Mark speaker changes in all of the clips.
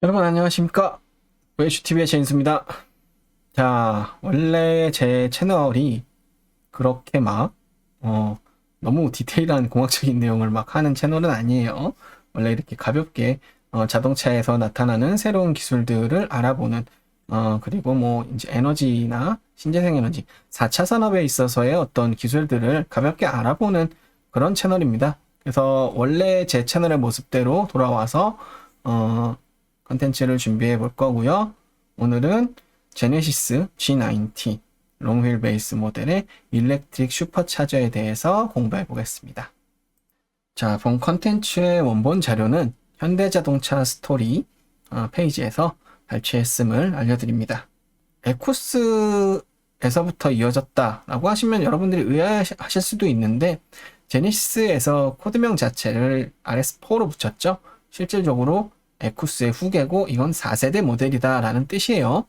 Speaker 1: 여러분 안녕하십니까? VHTV의 제인수입니다. 자, 원래 제 채널이 그렇게 너무 디테일한 공학적인 내용을 막 하는 채널은 아니에요. 원래 이렇게 가볍게 자동차에서 나타나는 새로운 기술들을 알아보는 그리고 이제 에너지나 신재생 에너지 4차 산업에 있어서의 어떤 기술들을 가볍게 알아보는 그런 채널입니다. 그래서 원래 제 채널의 모습대로 돌아와서 컨텐츠를 준비해 볼 거고요. 오늘은 제네시스 G90 롱휠 베이스 모델의 일렉트릭 슈퍼차저에 대해서 공부해 보겠습니다. 자, 본 컨텐츠의 원본 자료는 현대자동차 스토리 페이지에서 발췌했음을 알려드립니다. 에쿠스에서부터 이어졌다라고 하시면 여러분들이 의아하실 수도 있는데 제네시스에서 코드명 자체를 RS4로 붙였죠. 실질적으로 에쿠스의 후계고 이건 4세대 모델이다 라는 뜻이에요.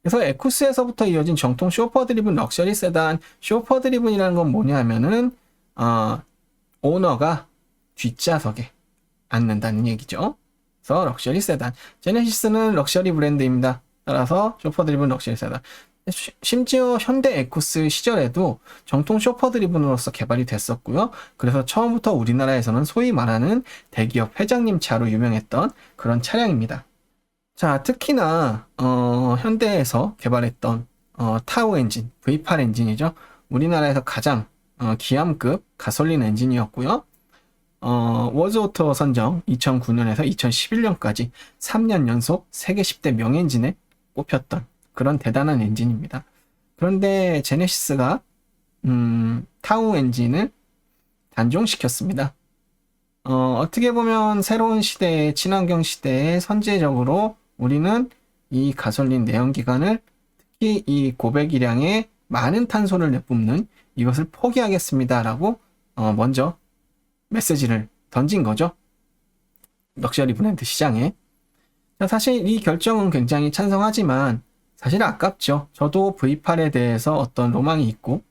Speaker 1: 그래서 에쿠스에서부터 이어진 정통 쇼퍼 드리븐 럭셔리 세단, 쇼퍼 드리븐이라는 건 뭐냐면은 오너가 뒷좌석에 앉는다는 얘기죠. 그래서 럭셔리 세단, 제네시스는 럭셔리 브랜드입니다. 따라서 쇼퍼 드리븐 럭셔리 세단. 심지어 현대 에쿠스 시절에도 정통 쇼퍼 드리븐으로서 개발이 됐었고요. 그래서 처음부터 우리나라에서는 소위 말하는 대기업 회장님 차로 유명했던 그런 차량입니다. 자, 특히나 현대에서 개발했던 타우 엔진, V8 엔진이죠. 우리나라에서 가장 기암급 가솔린 엔진이었고요. 워즈오토 선정 2009년에서 2011년까지 3년 연속 세계 10대 명엔진에 꼽혔던 그런 대단한 엔진입니다. 그런데 제네시스가 타우 엔진을 단종시켰습니다. 어떻게 보면 새로운 시대의 친환경 시대에 선제적으로 우리는 이 가솔린 내연기관을 특히 이 고배기량의 많은 탄소를 내뿜는 이것을 포기하겠습니다라고 먼저 메시지를 던진 거죠. 럭셔리 브랜드 시장에. 사실 이 결정은 굉장히 찬성하지만 사실 아깝죠. 저도 V8에 대해서 어떤 로망이 있고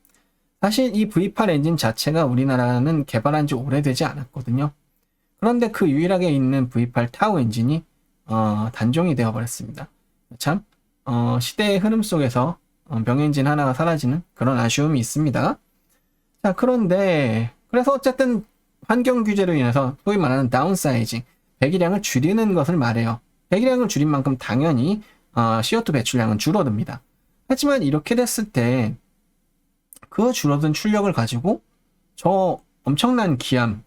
Speaker 1: 사실 이 V8 엔진 자체가 우리나라는 개발한 지 오래되지 않았거든요. 그런데 그 유일하게 있는 V8 타우 엔진이 단종이 되어 버렸습니다. 참 시대의 흐름 속에서 명엔진 하나가 사라지는 그런 아쉬움이 있습니다. 자, 그런데 그래서 어쨌든 환경 규제로 인해서 소위 말하는 다운사이징, 배기량을 줄이는 것을 말해요. 배기량을 줄인 만큼 당연히 CO2 배출량은 줄어듭니다. 하지만 이렇게 됐을 때 그 줄어든 출력을 가지고 저 엄청난 기암,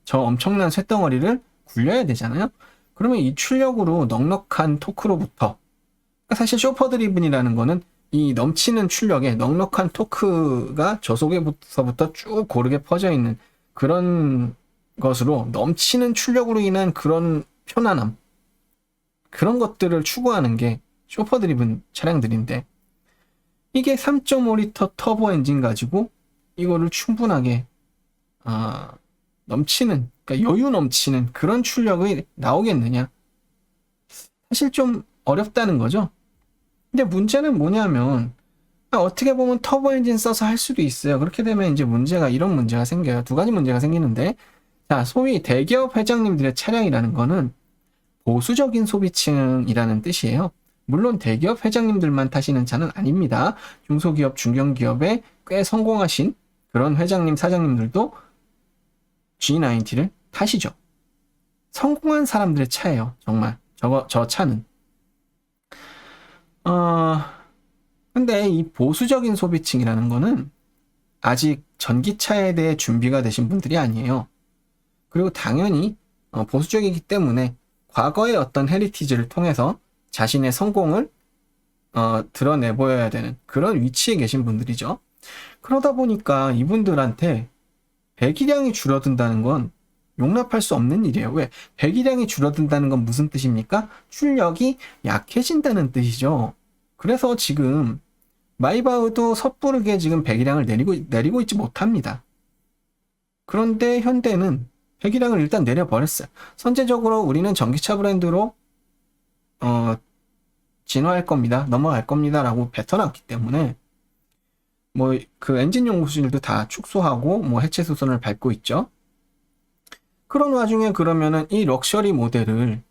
Speaker 1: 저 엄청난 쇳덩어리를 굴려야 되잖아요. 그러면 이 출력으로 넉넉한 토크로부터, 그러니까 사실 쇼퍼 드리븐이라는 거는 이 넘치는 출력에 넉넉한 토크가 저속에서부터 쭉 고르게 퍼져 있는 그런 것으로 넘치는 출력으로 인한 그런 편안함, 그런 것들을 추구하는 게 쇼퍼 드리븐 차량들인데 이게 3.5리터 터보 엔진 가지고 이거를 충분하게 넘치는, 그러니까 여유 넘치는 그런 출력이 나오겠느냐? 사실 좀 어렵다는 거죠. 근데 문제는 뭐냐면 어떻게 보면 터보 엔진 써서 할 수도 있어요. 그렇게 되면 이제 이런 문제가 생겨요. 두 가지 문제가 생기는데, 자, 소위 대기업 회장님들의 차량이라는 거는 보수적인 소비층이라는 뜻이에요. 물론 대기업 회장님들만 타시는 차는 아닙니다. 중소기업, 중견기업에 꽤 성공하신 그런 회장님, 사장님들도 G90를 타시죠. 성공한 사람들의 차예요. 정말 저 차는. 근데 이 보수적인 소비층이라는 거는 아직 전기차에 대해 준비가 되신 분들이 아니에요. 그리고 당연히 보수적이기 때문에 과거의 어떤 헤리티지를 통해서 자신의 성공을 드러내 보여야 되는 그런 위치에 계신 분들이죠. 그러다 보니까 이분들한테 배기량이 줄어든다는 건 용납할 수 없는 일이에요. 왜? 배기량이 줄어든다는 건 무슨 뜻입니까? 출력이 약해진다는 뜻이죠. 그래서 지금 마이바흐도 섣부르게 지금 배기량을 내리고 있지 못합니다. 그런데 현대는 배기량을 일단 내려버렸어요. 선제적으로 우리는 전기차 브랜드로 진화할 겁니다. 넘어갈 겁니다. 라고 뱉어놨기 때문에 그 엔진 연구소들도 다 축소하고 해체 수순을 밟고 있죠. 그런 와중에 그러면은 이 럭셔리 모델을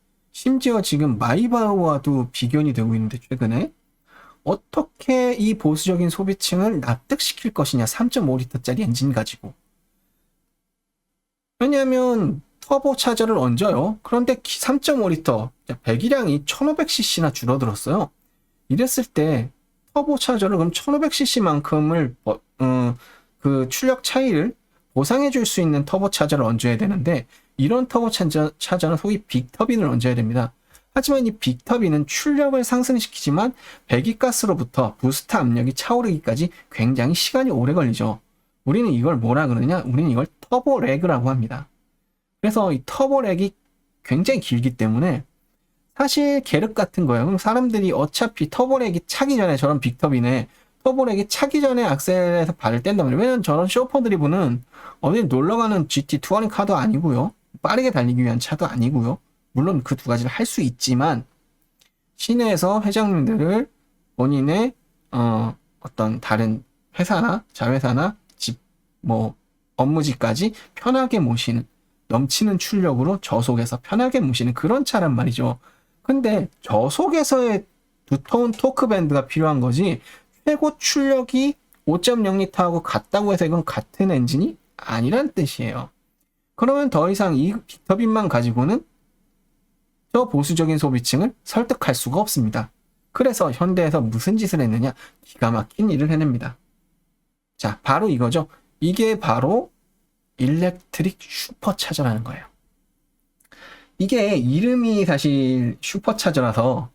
Speaker 1: 심지어 지금 마이바흐와도 비견이 되고 있는데 최근에 어떻게 이 보수적인 소비층을 납득시킬 것이냐. 3.5L짜리 엔진 가지고. 왜냐하면 터보 차저를 얹어요. 그런데 3.5L 배기량이 1500cc나 줄어들었어요. 이랬을 때 터보 차저를 그럼 1500cc만큼을 그 출력 차이를 보상해 줄 수 있는 터보 차저를 얹어야 되는데 이런 터보 차저는 소위 빅터빈을 얹어야 됩니다. 하지만 이 빅터빈은 출력을 상승시키지만 배기가스로부터 부스트 압력이 차오르기까지 굉장히 시간이 오래 걸리죠. 우리는 이걸 뭐라 그러느냐? 우리는 이걸 터보 레그라고 합니다. 그래서 이 터보 렉이 굉장히 길기 때문에 사실 계륵 같은 거예요. 그럼 사람들이 어차피 터보 렉이 차기 전에 저런 빅터빈에 터보 렉이 차기 전에 악셀에서 발을 뗀단 말이에요. 왜냐면 저런 쇼퍼 드리브는 어디 놀러가는 GT 투어링 카도 아니고요. 빠르게 달리기 위한 차도 아니고요. 물론 그 두 가지를 할 수 있지만 시내에서 회장님들을 본인의 어떤 다른 회사나 자회사나 집 뭐 업무지까지 편하게 모시는 넘치는 출력으로 저속에서 편하게 모시는 그런 차란 말이죠. 근데 저속에서의 두터운 토크 밴드가 필요한 거지 최고 출력이 5.0L하고 같다고 해서 이건 같은 엔진이 아니란 뜻이에요. 그러면 더 이상 이 빅터빈만 가지고는 저 보수적인 소비층을 설득할 수가 없습니다. 그래서 현대에서 무슨 짓을 했느냐? 기가 막힌 일을 해냅니다. 자, 바로 이거죠. 이게 바로 일렉트릭 슈퍼차저라는 거예요. 이게 이름이 사실 슈퍼차저라서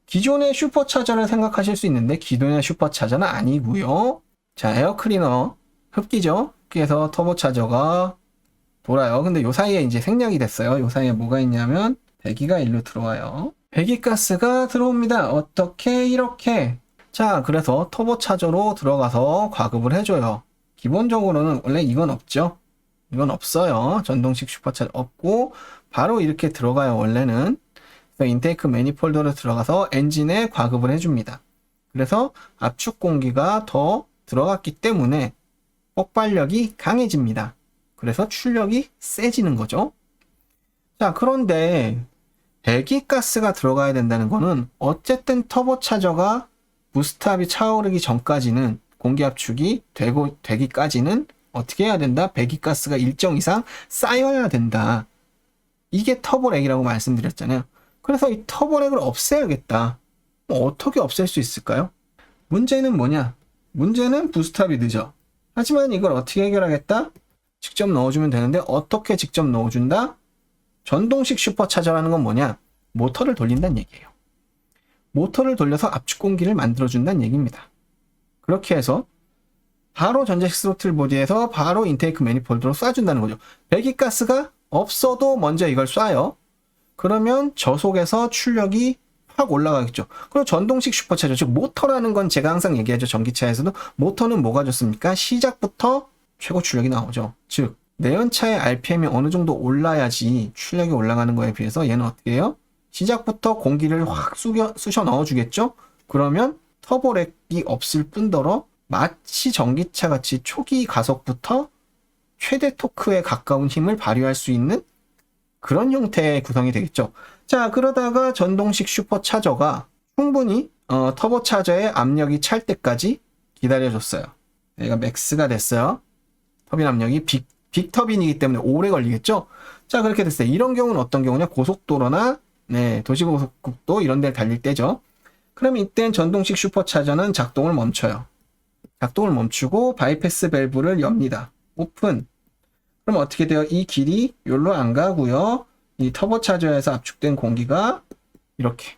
Speaker 1: 기존의 슈퍼차저를 생각하실 수 있는데 기존의 슈퍼차저는 아니고요. 자, 에어클리너 흡기죠. 그래서 터보차저가 돌아요. 근데 요 사이에 이제 생략이 됐어요. 요 사이에 뭐가 있냐면 배기가 일로 들어와요. 배기가스가 들어옵니다. 어떻게? 이렇게. 자, 그래서 터보차저로 들어가서 과급을 해줘요. 기본적으로는 원래 이건 없죠. 이건 없어요. 전동식 슈퍼차저 없고 바로 이렇게 들어가요. 원래는. 그래서 인테이크 매니폴더로 들어가서 엔진에 과급을 해줍니다. 그래서 압축 공기가 더 들어갔기 때문에 폭발력이 강해집니다. 그래서 출력이 세지는 거죠. 자, 그런데 배기가스가 들어가야 된다는 거는 어쨌든 터보차저가 부스트압이 차오르기 전까지는 공기 압축이 되기까지는 어떻게 해야 된다? 배기가스가 일정 이상 쌓여야 된다. 이게 터보렉이라고 말씀드렸잖아요. 그래서 이 터보렉을 없애야겠다. 어떻게 없앨 수 있을까요? 문제는 뭐냐? 문제는 부스트압이 늦어. 하지만 이걸 어떻게 해결하겠다? 직접 넣어주면 되는데 어떻게 직접 넣어준다? 전동식 슈퍼차저라는 건 뭐냐? 모터를 돌린다는 얘기예요. 모터를 돌려서 압축 공기를 만들어준다는 얘기입니다. 그렇게 해서 바로 전자식 스로틀 보디에서 바로 인테이크 매니폴드로 쏴준다는 거죠. 배기가스가 없어도 먼저 이걸 쏴요. 그러면 저속에서 출력이 확 올라가겠죠. 그리고 전동식 슈퍼차저, 즉 모터라는 건 제가 항상 얘기하죠. 전기차에서도 모터는 뭐가 좋습니까? 시작부터 최고 출력이 나오죠. 즉 내연차의 RPM이 어느 정도 올라야지 출력이 올라가는 거에 비해서 얘는 어떻게 해요? 시작부터 공기를 확 쑤셔 넣어주겠죠? 그러면 터보렉이 없을 뿐더러 마치 전기차 같이 초기 가속부터 최대 토크에 가까운 힘을 발휘할 수 있는 그런 형태의 구성이 되겠죠. 자, 그러다가 전동식 슈퍼차저가 충분히 터보차저의 압력이 찰 때까지 기다려줬어요. 얘가 맥스가 됐어요. 터빈 압력이 빅터빈이기 때문에 오래 걸리겠죠. 자, 그렇게 됐어요. 이런 경우는 어떤 경우냐? 고속도로나 도시고속국도 이런 데를 달릴 때죠. 그럼 이땐 전동식 슈퍼차저는 작동을 멈춰요. 작동을 멈추고 바이패스 밸브를 엽니다. 오픈. 그럼 어떻게 돼요? 이 길이 여기로 안 가고요. 이 터보차저에서 압축된 공기가 이렇게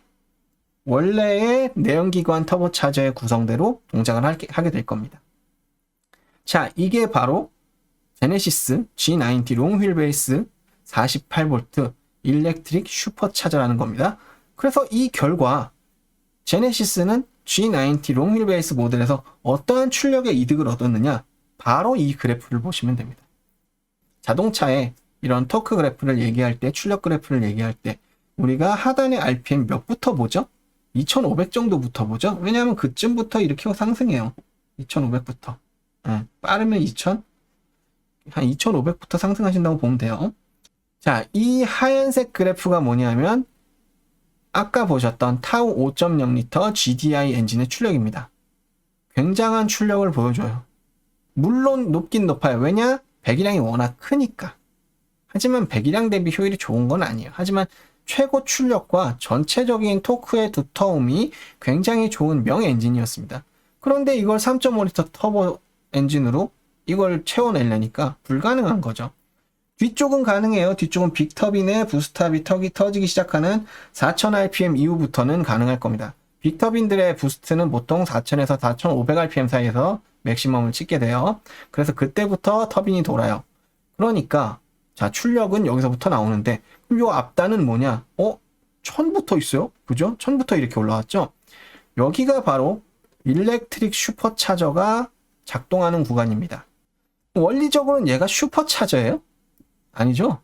Speaker 1: 원래의 내연기관 터보차저의 구성대로 동작을 하게 될 겁니다. 자, 이게 바로 제네시스 G90 롱휠 베이스 48V 일렉트릭 슈퍼차저라는 겁니다. 그래서 이 결과 제네시스는 G90 롱휠 베이스 모델에서 어떠한 출력의 이득을 얻었느냐? 바로 이 그래프를 보시면 됩니다. 자동차에 이런 토크 그래프를 얘기할 때, 출력 그래프를 얘기할 때 우리가 하단의 RPM 몇부터 보죠? 2500 정도부터 보죠? 왜냐하면 그쯤부터 이렇게 상승해요. 2500부터. 빠르면 2000? 한 2500부터 상승하신다고 보면 돼요. 자, 이 하얀색 그래프가 뭐냐면 아까 보셨던 타우 5.0L GDI 엔진의 출력입니다. 굉장한 출력을 보여줘요. 물론 높긴 높아요. 왜냐? 배기량이 워낙 크니까. 하지만 배기량 대비 효율이 좋은 건 아니에요. 하지만 최고 출력과 전체적인 토크의 두터움이 굉장히 좋은 명 엔진이었습니다. 그런데 이걸 3.5L 터보 엔진으로 이걸 채워내려니까 불가능한 거죠. 뒤쪽은 가능해요. 뒤쪽은 빅터빈의 부스탑이 터지기 시작하는 4000rpm 이후부터는 가능할 겁니다. 빅터빈들의 부스트는 보통 4000에서 4500rpm 사이에서 맥시멈을 찍게 돼요. 그래서 그때부터 터빈이 돌아요. 그러니까 자, 출력은 여기서부터 나오는데 그럼 요 앞단은 뭐냐? 1000부터 있어요. 그죠? 1000부터 이렇게 올라왔죠? 여기가 바로 일렉트릭 슈퍼차저가 작동하는 구간입니다. 원리적으로는 얘가 슈퍼차저예요? 아니죠?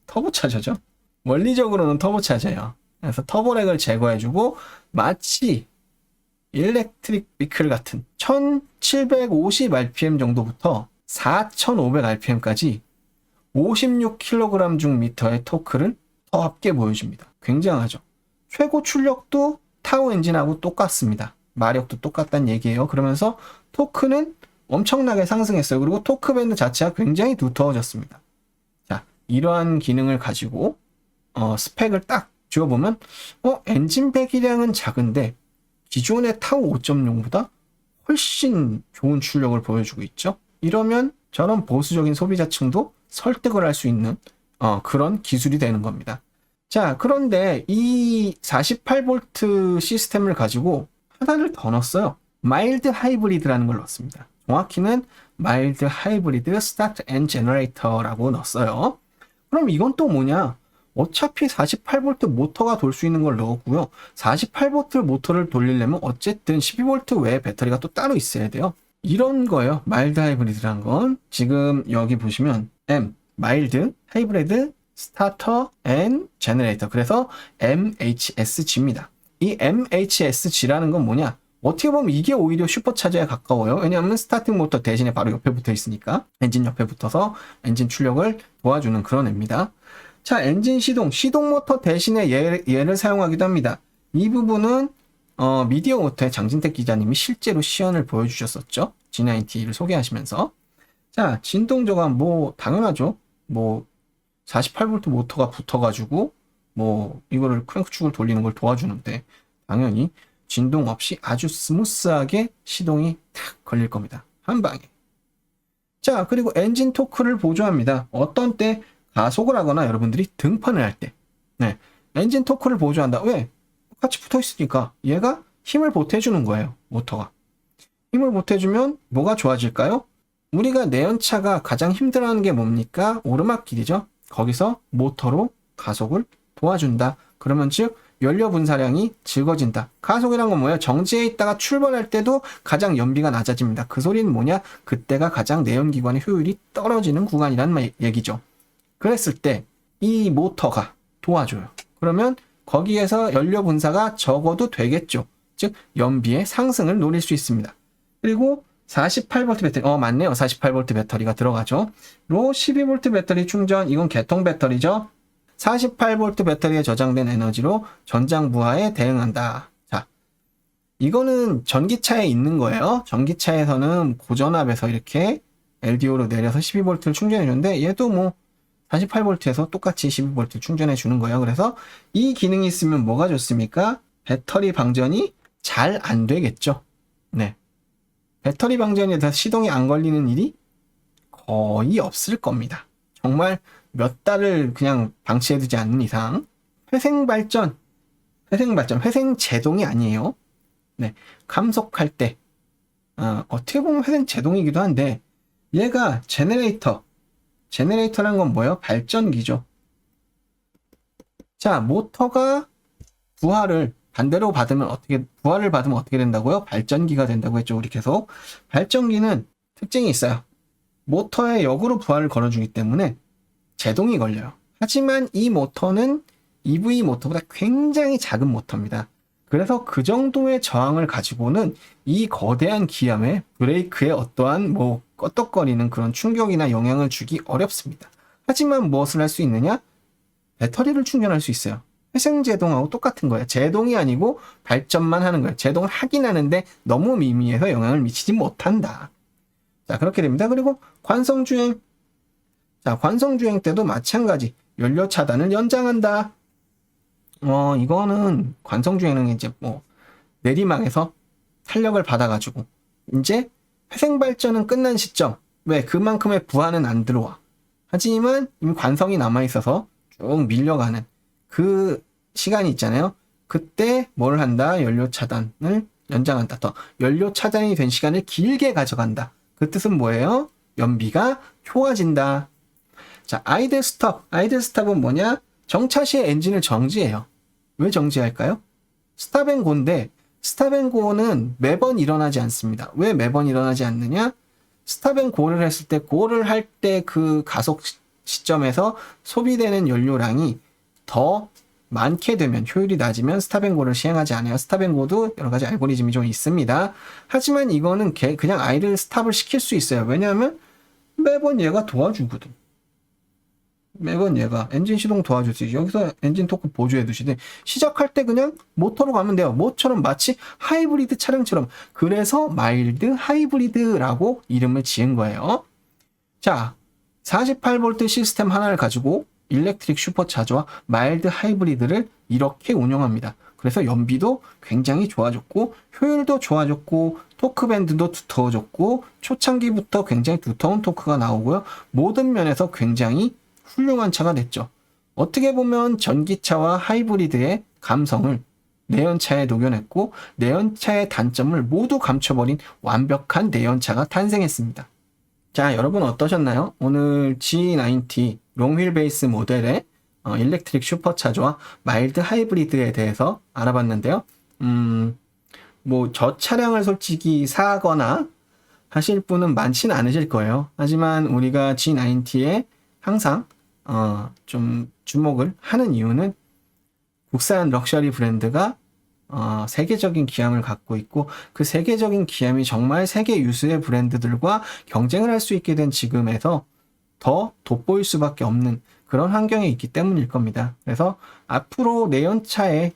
Speaker 1: 터보차저죠. 원리적으로는 터보차저예요. 그래서 터보렉을 제거해주고 마치 일렉트릭 비클 같은 1750rpm 정도부터 4500rpm까지 56kg 중 미터의 토크를 더 합게 보여줍니다. 굉장하죠. 최고 출력도 타우 엔진하고 똑같습니다. 마력도 똑같다는 얘기예요. 그러면서 토크는 엄청나게 상승했어요. 그리고 토크 밴드 자체가 굉장히 두터워졌습니다. 자, 이러한 기능을 가지고 스펙을 딱 지어보면 엔진 배기량은 작은데 기존의 타우 5.0보다 훨씬 좋은 출력을 보여주고 있죠. 이러면 저런 보수적인 소비자층도 설득을 할 수 있는 그런 기술이 되는 겁니다. 자, 그런데 이 48V 시스템을 가지고 하나를 더 넣었어요. 마일드 하이브리드라는 걸 넣었습니다. 정확히는 마일드 하이브리드 스타트 앤 제너레이터라고 넣었어요. 그럼 이건 또 뭐냐? 어차피 48V 모터가 돌 수 있는 걸 넣었고요. 48V 모터를 돌리려면 어쨌든 12V 외에 배터리가 또 따로 있어야 돼요. 이런 거예요. 마일드 하이브리드란 건. 지금 여기 보시면 마일드 하이브리드 스타터 앤 제너레이터. 그래서 MHSG입니다. 이 MHSG라는 건 뭐냐? 어떻게 보면 이게 오히려 슈퍼차저에 가까워요. 왜냐하면 스타팅 모터 대신에 바로 옆에 붙어 있으니까 엔진 옆에 붙어서 엔진 출력을 도와주는 그런 애입니다. 자, 엔진 시동 모터 대신에 얘를 사용하기도 합니다. 이 부분은 미디어 오토의 장진택 기자님이 실제로 시연을 보여주셨었죠. G90를 소개하시면서. 자, 진동 저감 당연하죠. 48V 모터가 붙어가지고 이거를 크랭크축을 돌리는 걸 도와주는데 당연히 진동 없이 아주 스무스하게 시동이 탁 걸릴 겁니다. 한 방에. 자, 그리고 엔진 토크를 보조합니다. 어떤 때 가속을 하거나 여러분들이 등판을 할 때. 네, 엔진 토크를 보조한다. 왜? 같이 붙어 있으니까 얘가 힘을 보태주는 거예요. 모터가. 힘을 보태주면 뭐가 좋아질까요? 우리가 내연차가 가장 힘들어하는 게 뭡니까? 오르막길이죠. 거기서 모터로 가속을 도와준다. 그러면 즉 연료 분사량이 적어진다. 가속이란 건 뭐예요? 정지해 있다가 출발할 때도 가장 연비가 낮아집니다. 그 소리는 뭐냐? 그때가 가장 내연기관의 효율이 떨어지는 구간이란 얘기죠. 그랬을 때 이 모터가 도와줘요. 그러면 거기에서 연료 분사가 적어도 되겠죠. 즉 연비의 상승을 노릴 수 있습니다. 그리고 48V 배터리, 맞네요. 48V 배터리가 들어가죠. 로 12V 배터리 충전, 이건 개통 배터리죠. 48V 배터리에 저장된 에너지로 전장 부하에 대응한다. 자, 이거는 전기차에 있는 거예요. 전기차에서는 고전압에서 이렇게 LDO로 내려서 12V를 충전해 주는데 얘도 48V에서 똑같이 12V 충전해 주는 거예요. 그래서 이 기능이 있으면 뭐가 좋습니까? 배터리 방전이 잘 안 되겠죠. 네. 배터리 방전에 대해서 시동이 안 걸리는 일이 거의 없을 겁니다. 정말 몇 달을 그냥 방치해두지 않는 이상. 회생 제동이 아니에요. 네. 감속할 때 어떻게 보면 회생 제동이기도 한데 얘가 제너레이터란 건 뭐예요? 발전기죠. 자, 모터가 부하를 받으면 어떻게 된다고요? 발전기가 된다고 했죠. 우리 계속. 발전기는 특징이 있어요. 모터에 역으로 부하를 걸어주기 때문에 제동이 걸려요. 하지만 이 모터는 EV 모터보다 굉장히 작은 모터입니다. 그래서 그 정도의 저항을 가지고는 이 거대한 기압에 브레이크에 어떠한 껐덕거리는 그런 충격이나 영향을 주기 어렵습니다. 하지만 무엇을 할 수 있느냐? 배터리를 충전할 수 있어요. 회생제동하고 똑같은 거예요. 제동이 아니고 발전만 하는 거예요. 제동을 하긴 하는데 너무 미미해서 영향을 미치지 못한다. 자, 그렇게 됩니다. 그리고 관성주행. 자, 관성주행 때도 마찬가지. 연료 차단을 연장한다. 이거는 관성주행은 이제 뭐 내리막에서 탄력을 받아가지고 이제 회생발전은 끝난 시점. 왜? 그만큼의 부하는 안 들어와. 하지만 이미 관성이 남아있어서 쭉 밀려가는 그 시간이 있잖아요. 그때 뭘 한다? 연료 차단을 연장한다. 더 연료 차단이 된 시간을 길게 가져간다. 그 뜻은 뭐예요? 연비가 좋아진다. 자, 아이들 스톱. 아이들 스톱은 뭐냐? 정차 시에 엔진을 정지해요. 왜 정지할까요? 스탑앤고인데 스탑앤고는 매번 일어나지 않습니다. 왜 매번 일어나지 않느냐? 스탑앤고를 했을 때 고를 할 때 그 가속 시점에서 소비되는 연료량이 더 많게 되면 효율이 낮으면 스탑앤고를 시행하지 않아요. 스탑앤고도 여러 가지 알고리즘이 좀 있습니다. 하지만 이거는 그냥 아이를 스탑을 시킬 수 있어요. 왜냐하면 매번 얘가 도와주거든. 매번 얘가 엔진 시동 도와주지. 여기서 엔진 토크 보조해 두시되 시작할 때 그냥 모터로 가면 돼요. 뭐처럼 마치 하이브리드 차량처럼. 그래서 마일드 하이브리드라고 이름을 지은 거예요. 자, 48V 시스템 하나를 가지고 일렉트릭 슈퍼차저와 마일드 하이브리드를 이렇게 운영합니다. 그래서 연비도 굉장히 좋아졌고 효율도 좋아졌고 토크밴드도 두터워졌고 초창기부터 굉장히 두터운 토크가 나오고요. 모든 면에서 굉장히 훌륭한 차가 됐죠. 어떻게 보면 전기차와 하이브리드의 감성을 내연차에 녹여냈고 내연차의 단점을 모두 감춰버린 완벽한 내연차가 탄생했습니다. 자, 여러분 어떠셨나요? 오늘 G90 롱휠 베이스 모델의 일렉트릭 슈퍼차저와 마일드 하이브리드에 대해서 알아봤는데요. 뭐 저 차량을 솔직히 사거나 하실 분은 많지는 않으실 거예요. 하지만 우리가 G90에 항상 좀 주목을 하는 이유는 국산 럭셔리 브랜드가 세계적인 기함을 갖고 있고 그 세계적인 기함이 정말 세계 유수의 브랜드들과 경쟁을 할 수 있게 된 지금에서 더 돋보일 수밖에 없는 그런 환경에 있기 때문일 겁니다. 그래서 앞으로 내연차의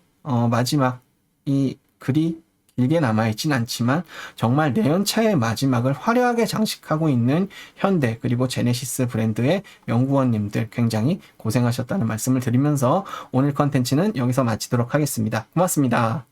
Speaker 1: 마지막 이 글이 길게 남아있진 않지만 정말 내연차의 마지막을 화려하게 장식하고 있는 현대 그리고 제네시스 브랜드의 연구원님들 굉장히 고생하셨다는 말씀을 드리면서 오늘 컨텐츠는 여기서 마치도록 하겠습니다. 고맙습니다.